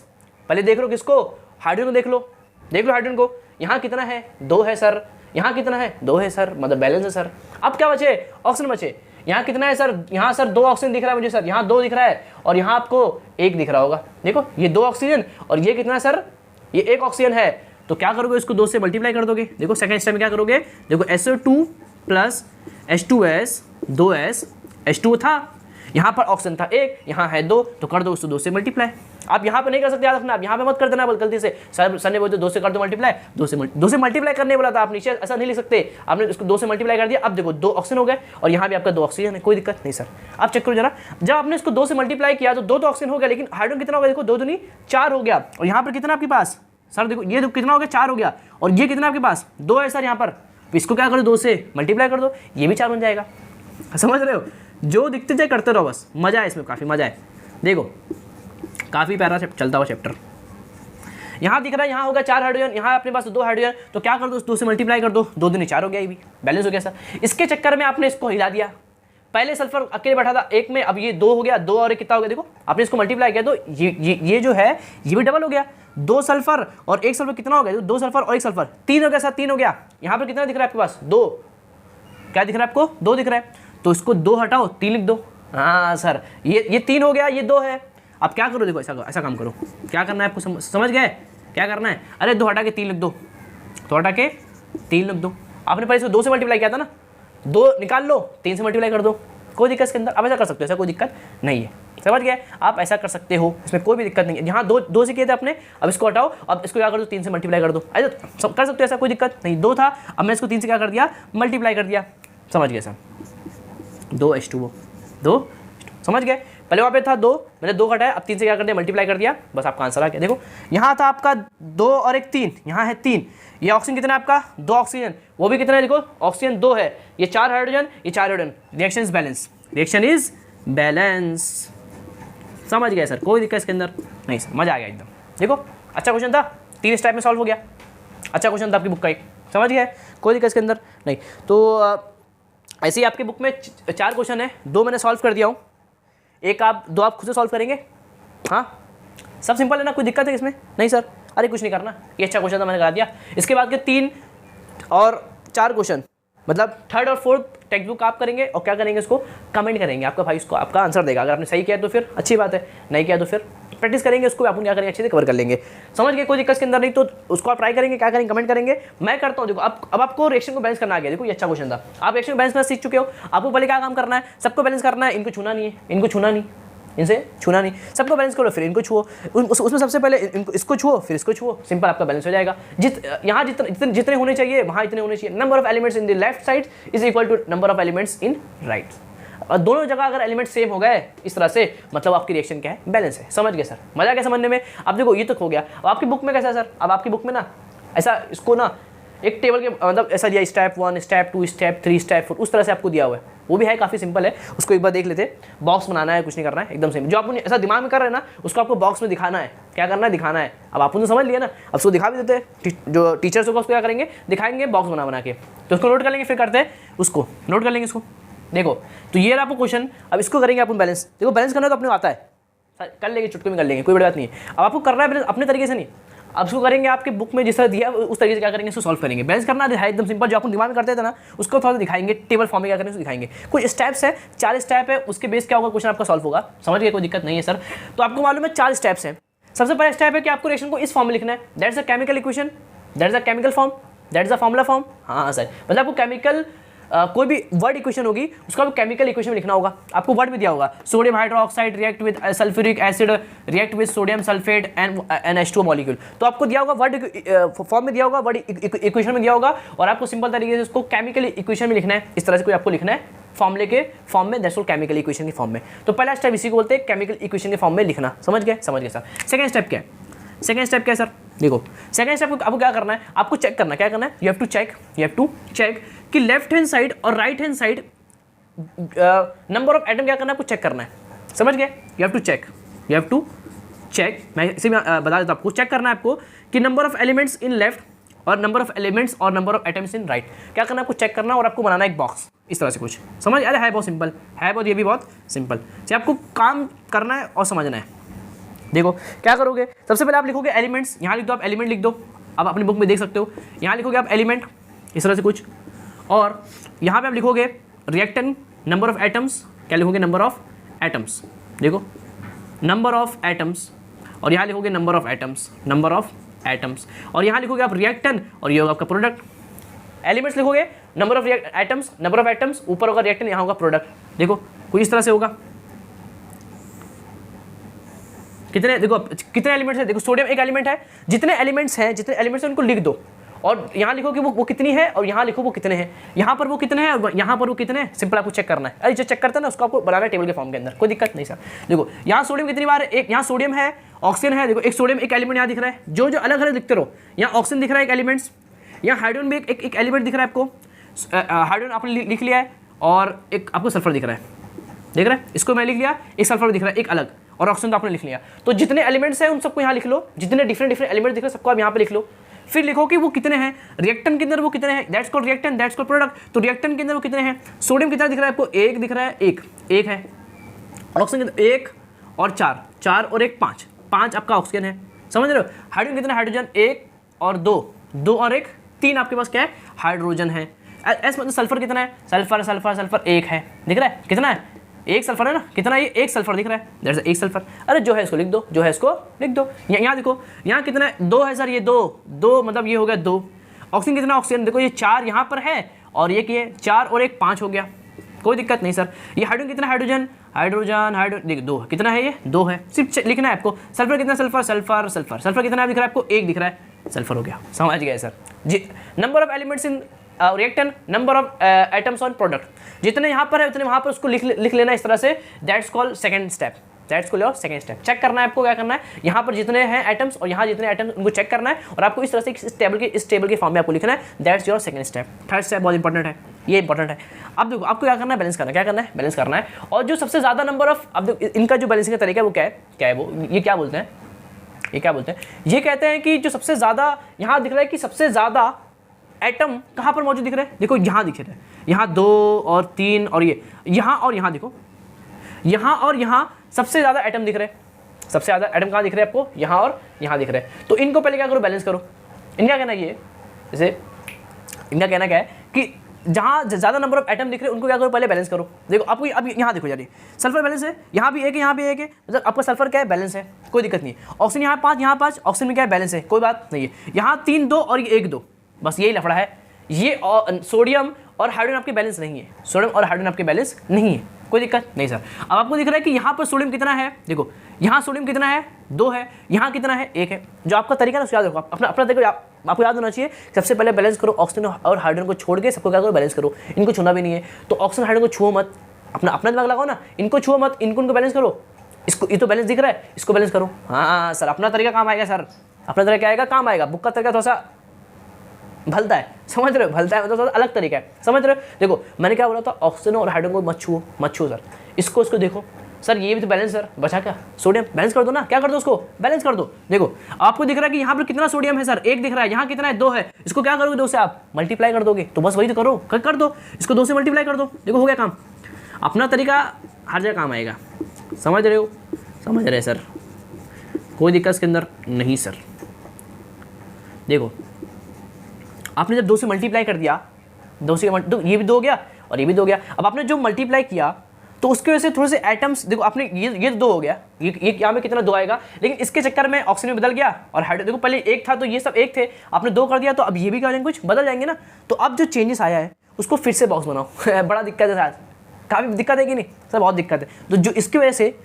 पहले देख लो किसको, हाइड्रोजन को देख लो हाइड्रोजन को, यहाँ कितना है 2 है सर, यहाँ कितना है 2 है सर, मतलब बैलेंस है सर। अब क्या बचे, ऑक्सीजन बचे, यहाँ कितना है सर, यहाँ सर 2 ऑक्सीजन दिख रहा है मुझे सर, यहाँ 2 दिख रहा है और यहाँ आपको 1 दिख रहा होगा, देखो ये 2 ऑक्सीजन और ये कितना है सर, ये 1 ऑक्सीजन है, तो क्या करोगे इसको 2 से मल्टीप्लाई कर दोगे। देखो सेकंड स्टेप में क्या करोगे, देखो SO2 plus H2S 2S, H2 था, यहाँ पर ऑक्सीजन था 1, यहाँ है 2, तो कर दो उसको 2 से मल्टीप्लाई। आप यहाँ पे नहीं कर सकते, याद रखना, आप यहाँ पे मत कर देना गलती से, सर ने बोलते 2 से कर दो मल्टीप्लाई, 2 से मल्टीप्लाई करने बोला था, आप नीचे ऐसा नहीं लिख सकते, आपने उसको 2 से मल्टीप्लाई कर दिया। अब देखो 2 ऑक्सीजन हो गए और यहाँ भी आपका 2 ऑक्सीजन है, कोई दिक्कत नहीं सर। आप चेक करो जरा, जब आपने इसको 2 से मल्टीप्लाई किया तो 2 तो ऑक्सीजन हो गया, लेकिन हाइड्रोजन कितना हो गया, देखो 2 दूनी 4 हो गया, और यहाँ पर कितना आपके पास सर, देखो ये कितना हो गया 4 हो गया, और ये कितना आपके पास 2 है सर यहाँ पर, इसको क्या करो 2 से मल्टीप्लाई कर दो, ये भी 4 बन जाएगा, समझ रहे हो, जो दिखते जाए करते रहो बस, मजा है इसमें, काफ़ी मजा है। देखो काफ़ी प्यारा चलता हुआ चैप्टर, यहाँ दिख रहा है, यहाँ होगा 4 हाइड्रोजन, यहाँ अपने पास 2 हाइड्रोजन, तो क्या कर दो 2 से मल्टीप्लाई कर दो, 2 दूनी 4 हो गया, ये भी बैलेंस हो गया सर। इसके चक्कर में आपने इसको हिला दिया, पहले सल्फर अकेले बैठा था 1 में, अब ये 2 हो गया, 2 और 1 कितना हो गया, देखो आपने इसको मल्टीप्लाई किया तो ये जो है ये भी डबल हो गया, 2 सल्फर और 1 सल्फर कितना हो गया, 2 सल्फर और 1 सल्फर 3 हो गया सर, 3 हो गया। यहाँ पर कितना दिख रहा है आपके पास 2, क्या दिख रहा है आपको 2 दिख रहा है, तो इसको 2 हटाओ 3 लिख दो, हाँ सर ये 3 हो गया, ये 2 है। अब क्या करो, देखो ऐसा काम करो, क्या करना है आपको, समझ गए क्या करना है, अरे 2 हटा के 3 लिख दो, तो हटा के 3 लिख दो, आपने पहले इसको 2 से मल्टीप्लाई किया था ना, 2 निकाल लो 3 से मल्टीप्लाई कर दो, कोई दिक्कत इसके अंदर, आप ऐसा कर सकते हो, ऐसा कोई दिक्कत नहीं है, समझ गए, आप ऐसा कर सकते हो, इसमें कोई भी दिक्कत नहीं है। यहाँ 2 से किए थे आपने, अब इसको हटाओ, अब इसको क्या कर दो 3 से मल्टीप्लाई कर दो, ऐसा कर सकते हो, ऐसा कोई दिक्कत नहीं। 2 था, अब मैं इसको 3 से क्या कर दिया मल्टीप्लाई कर दिया, समझ गए सर, 2 H2O 2, समझ गए, पहले वहाँ पे था 2, मैंने 2 घटाया, अब 3 से क्या कर दिया मल्टीप्लाई कर दिया, बस आपका आंसर आ गया। देखो यहाँ था आपका 2 और 1 3, यहाँ है 3, ये ऑक्सीजन कितना है आपका 2 ऑक्सीजन, वो भी कितना है देखो ऑक्सीजन 2 है, ये 4 हाइड्रोजन, ये 4 hydrogen, reaction is balance, reaction is balance, समझ गए सर, कोई दिक्कत इसके अंदर नहीं सर, मजा आ गया एकदम। देखो अच्छा क्वेश्चन था, 3 स्टेप में सॉल्व हो गया, अच्छा क्वेश्चन था आपकी बुक का एक, समझ गया, कोई दिक्कत इसके अंदर नहीं। तो ऐसे ही आपके बुक में 4 क्वेश्चन है, 2 मैंने सॉल्व कर दिया हूँ, दो आप खुद से सॉल्व करेंगे। हाँ सब सिंपल है ना, कोई दिक्कत है इसमें? नहीं सर, अरे कुछ नहीं करना, ये अच्छा क्वेश्चन था मैंने करा दिया। इसके बाद के 3 और 4 क्वेश्चन मतलब 3rd और 4th टेक्स्ट बुक आप करेंगे और क्या करेंगे, इसको कमेंट करेंगे, आपका भाई इसको आपका आंसर देगा। अगर आपने सही किया तो फिर अच्छी बात है, नहीं किया तो फिर प्रैक्टिस करेंगे, उसको अपन क्या करेंगे, अच्छे से कवर कर लेंगे। समझ गए, कोई दिक्कत के अंदर नहीं। तो उसको आप ट्राई करेंगे, क्या करेंगे, कमेंट करेंगे। मैं करता हूँ, देखो अब आपको रिएक्शन को बैलेंस करना आ गया। देखो ये अच्छा क्वेश्चन था, आप रिएक्शन को बैलेंस करना सीख चुके हो। आपको पहले क्या काम करना है, सबको बैलेंस करना है, इनको छूना नहीं है, इनको छूना नहीं, इनसे छूना नहीं, सबको बैलेंस करो, फिर इनको छुओ, उसमें सबसे पहले इसको छुओ, फिर इसको छुओ, सिंपल आपका बैलेंस हो जाएगा। यहाँ जितने होने चाहिए वहाँ इतने होने चाहिए। Number of elements in the left side is equal to number of elements in right. और दोनों जगह अगर एलिमेंट सेम हो गए इस तरह से, मतलब आपकी रिएक्शन क्या है, बैलेंस है। समझ गए सर, मजा आ गया समझने में। अब देखो ये तो हो गया। अब आपकी बुक में कैसा है सर, अब आपकी बुक में ना ऐसा इसको ना एक टेबल के मतलब ऐसा दिया, स्टेप 1 स्टेप 2 स्टेप 3 स्टेप 4 उस तरह से आपको दिया हुआ है। वो भी है, काफ़ी सिंपल है, उसको एक बार देख लेते। बॉक्स बनाना है, कुछ नहीं करना है, एकदम सिंपल। जो आप ऐसा दिमाग में कर रहे हैं ना, उसको आपको बॉक्स में दिखाना है। क्या करना है, दिखाना है। अब आप उन्हें समझ लिया ना, अब उसको दिखा भी देते हैं। जो टीचर्स होगा उसको क्या करेंगे, दिखाएंगे बॉक्स बना के, तो उसको नोट कर लेंगे, फिर करते हैं उसको नोट कर लेंगे इसको। देखो तो ये रहा आपको क्वेश्चन। अब इसको करेंगे अपन बैलेंस। देखो बैलेंस करना तो अपने आता है, कर लेंगे, चुटकी में कर लेंगे, कोई बड़ी बात नहीं है। अब आपको करना है बैलेंस अपने तरीके से नहीं, अब इसको करेंगे आपके बुक में जिस तरह दिया उस तरीके से क्या करेंगे, इसको सॉल्व करेंगे। बैलेंस करना है एकदम सिंपल, जो अपन दिमाग में करते थे ना, उसको थोड़ा सा दिखाएंगे, टेबल फॉर्म में क्या करेंगे उसको दिखाएंगे। कुछ स्टेप्स है, 4 स्टेप है, उसके बेस क्या होगा, क्वेश्चन आपका सॉल्व होगा। समझ गए, कोई दिक्कत नहीं है सर। तो आपको मालूम है 4 स्टेप्स हैं। सबसे पहला स्टेप है कि आपको रिएक्शन को इस फॉर्म में लिखना है, that's a chemical equation, that's a chemical form, that's a formula form. हाँ सर, मतलब आपको केमिकल कोई भी वर्ड इक्वेशन होगी उसको आपको केमिकल इक्वेशन में लिखना होगा। आपको वर्ड भी दिया होगा, sodium hydroxide react with sulphuric acid react with sodium sulphate and NH2 molecule. तो आपको दिया होगा वर्ड फॉर्म में दिया होगा, वर्ड इक्वेशन में दिया होगा, और आपको सिंपल तरीके से उसको केमिकल इक्वेशन में लिखना है। इस तरह से कोई आपको लिखना है फॉर्मूले के फॉर्म में, दैट्स ऑल केमिकल इक्वेशन के फॉर्म में। तो पहला स्टेप इसी को बोलते हैं केमिकल इक्वेशन के फॉर्म में लिखना। समझ गए, समझ गए सर। सेकंड स्टेप क्या है, सेकंड स्टेप क्या है सर, देखो सेकंड स्टेप आपको क्या करना है, आपको चेक करना है। क्या करना है, यू हैव टू चेक कि लेफ्ट हैंड साइड और right hand side number of atom क्या करना है, आपको चेक करना है। समझ गए, यू हैव टू चेक। मैं इसे बता देता हूँ आपको, चेक करना है आपको कि number of elements in left और नंबर ऑफ एलिमेंट्स और number of atoms in right. क्या करना है, आपको चेक करना और आपको बनाना है एक बॉक्स इस तरह से कुछ। समझ, अरे है बहुत सिंपल है, बहुत ये भी बहुत सिंपल से आपको काम करना है और समझना है। देखो क्या करोगे, सबसे पहले आप लिखोगे एलिमेंट्स, यहाँ लिख दो, आप एलिमेंट लिख दो। आप अपनी बुक में देख सकते हो, यहाँ लिखोगे आप एलिमेंट इस तरह से कुछ, और यहाँ पे आप लिखोगे रिएक्टेंट, नंबर ऑफ एटम्स। क्या लिखोगे, नंबर ऑफ एटम्स। देखो नंबर ऑफ एटम्स, और यहाँ लिखोगे number of atoms, number of atoms, और यहाँ लिखोगे आप रिएक्टेंट, और ये होगा आपका प्रोडक्ट। एलिमेंट्स लिखोगे number of atoms, number of atoms, ऊपर होगा रिएक्टेंट, यहाँ होगा प्रोडक्ट। देखो कुछ इस तरह से होगा। कितने, देखो कितने एलिमेंट्स है, देखो सोडियम एक एलिमेंट है, जितने एलिमेंट्स हैं उनको लिख दो, और यहाँ लिखो कि वो कितनी है, और यहाँ लिखो वो कितने हैं, यहाँ पर वो कितने हैं और यहाँ पर वो कितने हैं। सिंपल आपको चेक करना है। अरे जो चेक करता है ना, उसको आपको बनाना है टेबल के फॉर्म के अंदर, कोई दिक्कत नहीं सर। देखो यहाँ सोडियम कितनी बार है, एक यहाँ सोडियम है, ऑक्सीजन है। देखो एक सोडियम एक एलिमेंट यहाँ दिख रहा है, जो अलग अलग दिखते रहो। यहाँ ऑक्सीजन दिख रहा है एक एलिमेंट्स, यहाँ हाइड्रोजन भी एक एलिमेंट दिख रहा है आपको, हाइड्रोजन आपने लिख लिया है, और एक आपको सल्फर दिख रहा है, देख रहे हैं, इसको मैं लिख लिया, एक सल्फर दिख रहा है एक अलग, और ऑक्सीजन तो आपने लिख लिया। तो जितने एलिमेंट्स हैं उन सबको यहाँ लिख लो, जितने डिफरेंट एलिमेंट्स दिख रहे हैं सबको आप यहाँ पे लिख लो। फिर लिखो कि वो कितने हैं, रिएक्टेंट के अंदर वो कितने हैं, that's called reactant, that's called product. तो रिएक्टेंट के अंदर वो कितने हैं, सोडियम कितना दिख रहा है आपको, एक दिख रहा है, एक है। ऑक्सीजन के एक और चार और एक, पाँच आपका ऑक्सीजन है। समझ रहे हो। हाइड्रोजन कितना, हाइड्रोजन एक और दो और एक, 3 आपके पास क्या है, हाइड्रोजन है। एस मतलब सल्फर कितना है, सल्फर एक है, दिख रहा है कितना है, एक सल्फर है ना, कितना ये एक सल्फर दिख रहा है, दैट्स एक सल्फर। अरे जो है इसको लिख दो, यहाँ देखो, यहाँ कितना है, 2 है सर, ये दो मतलब ये हो गया 2। ऑक्सीजन कितना, ऑक्सीजन देखो ये 4 यहाँ पर है, और ये क्या है 4 और एक 5 हो गया, कोई दिक्कत नहीं सर। ये हाइड्रोजन कितना, हाइड्रोजन देखो 2 कितना है, ये 2 है, सिर्फ लिखना है आपको। सल्फर कितना, सल्फर कितना दिख रहा है आपको, 1 दिख रहा है, सल्फर हो गया। समझ गए sir ji. Number of elements in reactant, number of atoms on product, जितने यहाँ पर है उतने वहाँ पर उसको लिख लेना इस तरह से, that's called second step, that's called your second step. Check करना है आपको, क्या करना है, यहाँ पर जितने हैं एटम्स और यहाँ जितने एटम्स उनको चेक करना है, और आपको इस तरह से इस टेबल के फॉर्म में आपको लिखना है, that's your second step. Third step बहुत इंपॉर्टेंट है, ये इंपॉर्टेंट है। अब देखो आपको क्या करना है, बैलेंस करना है, क्या करना है, बैलेंस करना है। और जो सबसे ज़्यादा नंबर ऑफ, अब देखो इनका जो बैलेंसिंग का तरीका है वो क्या है वो, ये क्या बोलते हैं, ये कहते हैं कि जो सबसे ज़्यादा यहाँ दिख रहा है कि सबसे ज़्यादा एटम कहाँ पर मौजूद दिख रहे हैं, देखो यहाँ दिख रहे हैं, यहाँ 2 और 3 और ये यहाँ और यहाँ, देखो यहाँ और यहाँ सबसे ज़्यादा एटम दिख रहे हैं। सबसे ज़्यादा एटम कहाँ दिख रहे हैं आपको, यहाँ और यहाँ दिख रहे हैं। तो इनको पहले क्या करो, बैलेंस करो। इनका कहना ये, जैसे इनका कहना क्या है कि जहाँ ज़्यादा नंबर ऑफ एटम दिख रहे हैं उनको क्या करो, पहले बैलेंस करो। देखो आपको अब यहाँ देखो यार, सल्फर बैलेंस है, यहाँ भी एक है, यहाँ भी एक है, मतलब आपका सल्फर क्या है, बैलेंस है, कोई दिक्कत नहीं है। ऑक्सीजन यहाँ 5, यहाँ 5, ऑक्सीजन में क्या है, बैलेंस है, कोई बात नहीं है। यहाँ 3 2 और ये 1 2, बस यही लफड़ा है। ये सोडियम और हाइड्रोजन आपके बैलेंस नहीं है, सोडियम और हाइड्रोजन आपके बैलेंस नहीं है, कोई दिक्कत नहीं सर। अब आपको दिख रहा है कि यहाँ पर सोडियम कितना है, देखो यहाँ सोडियम कितना है, 2 है, यहाँ कितना है, 1 है। जो आपका तरीका है उसको याद रखो, अपना अपना देखो, आपको याद होना चाहिए सबसे पहले बैलेंस करो, ऑक्सीजन और हाइड्रोजन को छोड़ के सबको क्या करो, बैलेंस करो। इनको छूना भी नहीं है, तो ऑक्सीजन हाइड्रोजन को छुओ मत, अपना अपना दिमाग लगाओ ना, इनको छुओ मत, इनको बैलेंस करो। इसको, ये तो बैलेंस दिख रहा है, इसको बैलेंस करो। हाँ सर, अपना तरीका काम आएगा सर, अपना तरीका क्या आएगा, काम आएगा। बुक का तरीका थोड़ा सा भलता है, समझ रहे हो, भलता है मतलब थोड़ा अलग तरीका है, समझ रहे हो। देखो मैंने क्या बोला था, ऑक्सीजन और हाइड्रोजन को मत छुओ सर, इसको देखो सर, ये भी तो बैलेंस सर, बचा क्या, सोडियम बैलेंस कर दो ना, क्या कर दो, उसको बैलेंस कर दो। देखो आपको दिख रहा है कि यहाँ पर कितना सोडियम है सर, 1 दिख रहा है, यहाँ कितना है, 2 है, इसको क्या करोगे, 2 से आप मल्टीप्लाई कर दोगे, तो बस वही तो करो, कर दो, इसको 2 से मल्टीप्लाई कर दो, देखो हो गया काम। अपना तरीका हर जगह काम आएगा, समझ रहे हो, समझ रहे सर, कोई दिक्कत इसके अंदर नहीं सर। देखो आपने जब 2 से मल्टीप्लाई कर दिया, 2 से तो ये भी 2 हो गया और ये भी 2 हो गया। अब आपने जो मल्टीप्लाई किया तो उसके वजह से थोड़े से एटम्स, देखो आपने ये 2 हो गया, ये यहाँ में कितना 2 आएगा, लेकिन इसके चक्कर में ऑक्सीजन में बदल गया और हाइड्रोजन, देखो पहले 1 था तो ये सब 1 थे, आपने 2 कर दिया तो अब ये भी क्या कुछ बदल जाएंगे ना। तो अब जो चेंजेस आया है उसको फिर से बॉक्स बनाओ बड़ा दिक्कत है सर, काफ़ी दिक्कत है कि नहीं सर, बहुत दिक्कत है। तो जो इसकी वजह से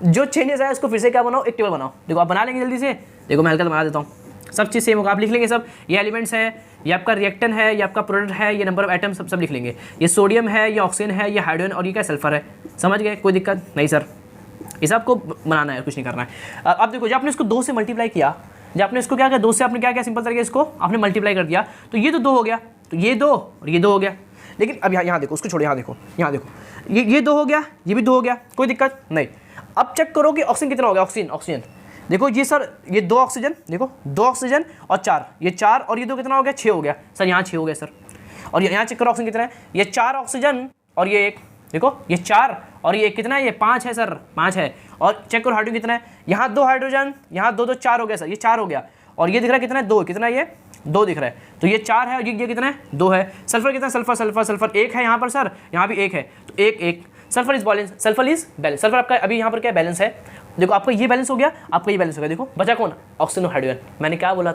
जो चेंजेस आया उसको फिर से क्या बनाओ, एक टेबल बनाओ। देखो आप बना लेंगे जल्दी से, देखो मैं हल्का बना देता हूँ, सब चीज़ सेम होगा, आप लिख लेंगे सब, ये एलिमेंट्स है, ये आपका रिएक्टेंट है, ये आपका प्रोडक्ट है, ये नंबर ऑफ एटम सब लिख लेंगे, ये सोडियम है, ये ऑक्सीजन है, ये हाइड्रोजन और ये क्या सल्फर है, समझ गए, कोई दिक्कत नहीं सर। इसे आपको बनाना है, कुछ नहीं करना है। अब देखो जब आपने इसको 2 से मल्टीप्लाई किया, जब आपने इसको क्या किया, 2 से आपने क्या किया, सिंपल तरीके इसको आपने मल्टीप्लाई कर दिया, तो ये तो 2 हो गया, तो ये 2 और ये 2 हो गया। लेकिन अब यहाँ देखो, उसको छोड़ो, यहाँ देखो, ये 2 हो गया, ये भी 2 हो गया, कोई दिक्कत नहीं। अब चेक करो कि ऑक्सीजन कितना हो गया, ऑक्सीजन देखो ये सर, ये 2 ऑक्सीजन, देखो 2 ऑक्सीजन और 4, ये 4 और ये 2 कितना हो गया, 6 हो गया सर, यहाँ 6 हो गया सर। और यहाँ चेक करो ऑक्सीजन कितना है, ये 4 ऑक्सीजन और ये 1, देखो ये 4 और ये 1 कितना है, ये 5 है सर, 5 है। और चेक करो हाइड्रोजन कितना है, यहाँ 2 हाइड्रोजन, यहाँ 2 2 4 हो गया सर, ये 4 हो गया। और ये दिख रहा है कितना है, 2, कितना है ये 2 दिख रहा है, तो ये 4 है और ये कितना है, 2 है। सल्फर कितना, सल्फर 1 है यहाँ पर सर, यहाँ भी 1 है, तो 1 सल्फर इज बैलेंस, सल्फर आपका अभी यहाँ पर क्या बैलेंस है, देखो आपका ये बैलेंस हो गया, आपका ये बैलेंस हो गया। देखो बचा कौन, ऑक्सीजन और हाइड्रोजन। मैंने क्या बोला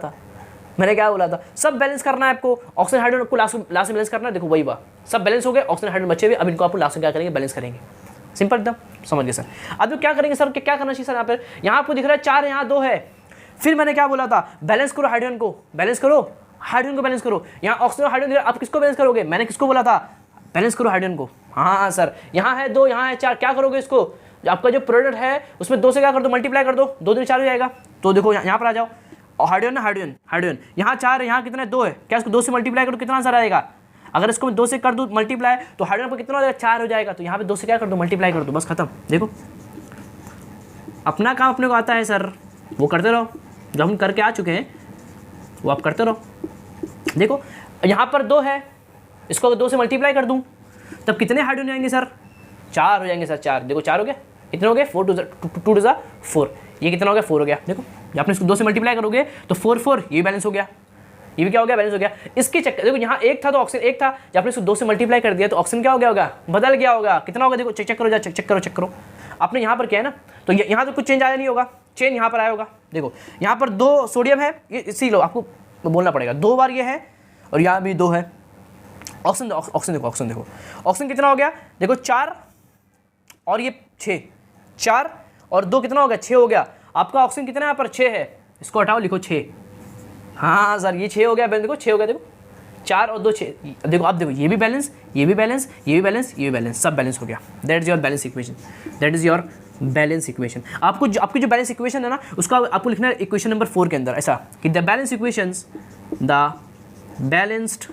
था, सब बैलेंस करना है आपको, ऑक्सीजन हाइड्रोजन को लास्ट में बैलेंस करना है। देखो वही बात, सब बैलेंस हो गए, ऑक्सीजन हाइड्रोजन बचे हुए, अब इनको आप लास्ट में क्या करेंगे, बैलेंस करेंगे, सिंपल एकदम, समझ गए सर। अब क्या करेंगे सर, क्या करना चाहिए सर, यहाँ पर यहाँ आपको दिख रहा है 4 है, यहाँ 2 है। फिर मैंने क्या बोला था, बैलेंस करो हाइड्रोजन को, बैलेंस करो, यहाँ ऑक्सीजन हाइड्रोजन, आप किसको बैलेंस करोगे, मैंने किसको बोला था, बैलेंस करो हाइड्रोजन को। हाँ सर, यहाँ है 2, यहाँ है 4, क्या करोगे इसको, आपका जो प्रोडक्ट है उसमें 2 से क्या कर दो, मल्टीप्लाई कर दो, 2 2 4 हो जाएगा। तो देखो यहाँ पर आ जाओ, हाइड्रोजन यहाँ 4 है, यहाँ कितना है, 2 है, क्या इसको 2 से मल्टीप्लाई करो, कितना आंसर आएगा। अगर इसको मैं 2 से कर दूँ मल्टीप्लाई तो हाइड्रोजन पर कितना हो जाएगा, 4 हो जाएगा। तो यहाँ पे 2 से क्या कर दो, मल्टीप्लाई कर दो, बस खत्म। देखो अपना काम अपने को आता है सर, वो करते रहो, जो हम करके आ चुके हैं वो आप करते रहो। देखो यहाँ पर 2 है, इसको अगर 2 से मल्टीप्लाई कर दूँ तब कितने हाइड्रोजन आएंगे सर, 4 हो जाएंगे सर, 4, देखो 4 हो गया, इतने हो गए, 4 2 2 4, ये कितना हो गया, 4 हो गया। देखो जब आपने इसको 2 से मल्टीप्लाई करोगे तो 4 4, ये बैलेंस हो गया, ये भी क्या हो गया, बैलेंस हो गया। इसके चक्कर देखो यहाँ 1 था तो ऑक्सीजन 1 था, जब आपने इसको 2 से मल्टीप्लाई कर दिया तो ऑक्सीजन क्या हो गया होगा, बदल गया होगा, कितना होगा, देखो चेक करो, आपने यहाँ पर क्या है ना, तो यहाँ तो कुछ चेंज आया नहीं होगा, चेंज यहाँ पर आया होगा। देखो यहाँ पर 2 सोडियम है, ये इसी लो आपको बोलना पड़ेगा, 2 बार ये है और यहाँ भी 2 है। ऑक्सीजन देखो ऑक्सीजन कितना हो गया, देखो 4 और ये 6, 4 और 2 कितना हो गया, 6 हो गया। आपका ऑक्सीजन कितना यहाँ पर 6 है, इसको हटाओ, लिखो 6। हाँ सर ये 6 हो गया, देखो 6 हो गया, देखो 4 और 2 6, देखो आप देखो ये भी बैलेंस, सब बैलेंस हो गया। That is your balance equation. आपकी जो बैलेंस इक्वेशन है ना, उसका आपको लिखना है इक्वेशन नंबर 4 के अंदर, ऐसा कि the balanced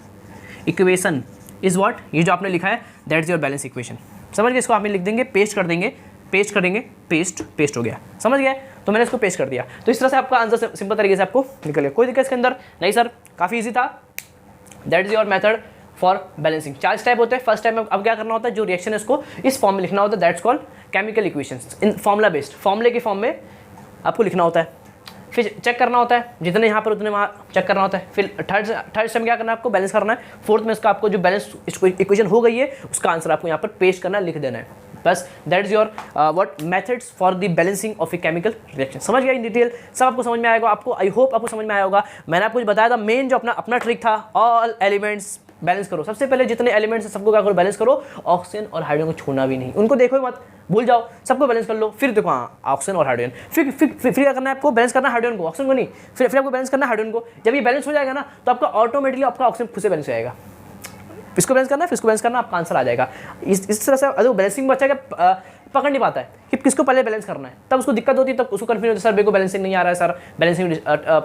equation is what, ये जो आपने लिखा है that is your balance equation. समझ गए, इसको आप लिख देंगे, पेस्ट करेंगे, पेस्ट हो गया, समझ गए। तो मैंने इसको पेस्ट कर दिया, तो इस तरह से आपका आंसर सिंपल तरीके से आपको निकल गया, कोई दिक्कत इसके अंदर नहीं सर, काफ़ी ईजी था। That is your method for balancing. 4 step होते हैं। फर्स्ट स्टेप में अब क्या करना होता है, जो रिएक्शन है उसको इस फॉर्म में लिखना होता है, that's called chemical equations in formula based, फॉर्मूले के फॉर्म में आपको लिखना होता है। फिर चेक करना होता है, जितने यहाँ पर उतने वहाँ चेक करना होता है। फिर थर्ड स्टेप में क्या करना है, आपको बैलेंस करना है। फोर्थ में इसका आपको जो बैलेंस इक्वेशन हो गई है उसका आंसर आपको यहाँ पर पेश करना है, लिख देना है। बस that is your what methods for the balancing of a chemical reaction. समझ गया इन डिटेल, सब आपको समझ में आएगा। आपको आई होप आपको समझ में आया होगा। मैंने आपको बताया था मेन जो अपना ट्रिक था, ऑल एलिमेंट्स बैलेंस करो। सबसे पहले जितने एलिमेंट्स हैं सबको क्या करो, बैलेंस करो। ऑक्सीजन और हाइड्रोजन को छूना भी नहीं, उनको देखो मत, भूल जाओ, सबको बैलेंस कर लो। फिर देखो हाँ ऑक्सीजन और हाइड्रोजन, फिर क्या करना है आपको, बैलेंस करना है हाइड्रोजन को, ऑक्सीजन को नहीं। फिर आपको बैलेंस करना है हाइड्रोजन को। जब ये बैलेंस हो जाएगा ना तो आपका ऑटोमेटिकली आपका ऑक्सीजन खुद से बैलेंस हो जाएगा। इसको बैलेंस करना है, फिर इसको बैलेंस करना, आपका आंसर आ जाएगा। इस तरह से अगर बैलेंसिंग बच्चा क्या पकड़ नहीं पाता है कि किसको पहले बैलेंस करना है, तब उसको दिक्कत होती है, तब उसको कन्फ्यूजन होता है, सर मेरे को बैलेंसिंग नहीं आ रहा है, सर बैलेंसिंग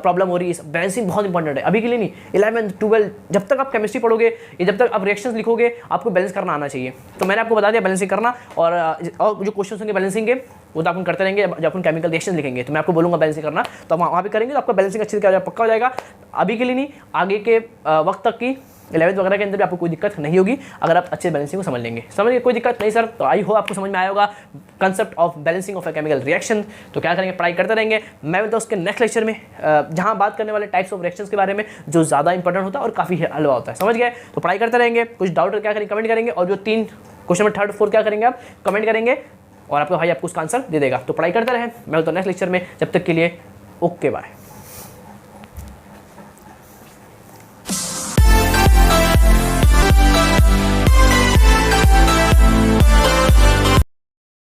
प्रॉब्लम हो रही है। बैलेंसिंग बहुत इंपॉर्टेंट है, अभी के लिए नहीं, 11th 12 जब तक आप केमिस्ट्री पढ़ोगे या जब तक आप रिएक्शंस लिखोगे आपको बैलेंस करना आना चाहिए। तो मैंने आपको बता दिया बैलेंसिंग करना, और जो क्वेश्चन होंगे बैलेंसिंग के वो तो अपन करते रहेंगे। जब अपन केमिकल रिएक्शन लिखेंगे तो मैं आपको बोलूँगा बैलेंसिंग करना, तो वहाँ भी करेंगे तो आपका बैलेंसिंग अच्छी तरह पक्का हो जाएगा। अभी के लिए नहीं, आगे के वक्त तक की 11th वगैरह के अंदर भी आपको कोई दिक्कत नहीं होगी अगर आप अच्छे बैलेंसिंग को समझ लेंगे। समझिए कोई दिक्कत नहीं सर, तो आई हो आपको समझ में आया होगा concept of balancing of a chemical reaction. तो क्या करेंगे, पढ़ाई करते रहेंगे। मैं मिलता हूँ उसके नेक्स्ट लेक्चर में जहाँ बात करने वाले टाइप्स ऑफ रिएक्शंस के बारे में, जो ज़्यादा इंपॉर्टेंट होता है और काफ़ी हलवा होता है। समझ गए, तो पढ़ाई करते रहेंगे। कुछ डाउट क्या करेंगे कमेंट करेंगे, और जो 3 क्वेश्चन में 3rd 4 क्या करेंगे आप कमेंट करेंगे, और आपका भाई आपको उसका आंसर दे देगा। तो पढ़ाई करते रहें, मैं मिलता हूँ नेक्स्ट लेक्चर में। जब तक के लिए ओके बाय।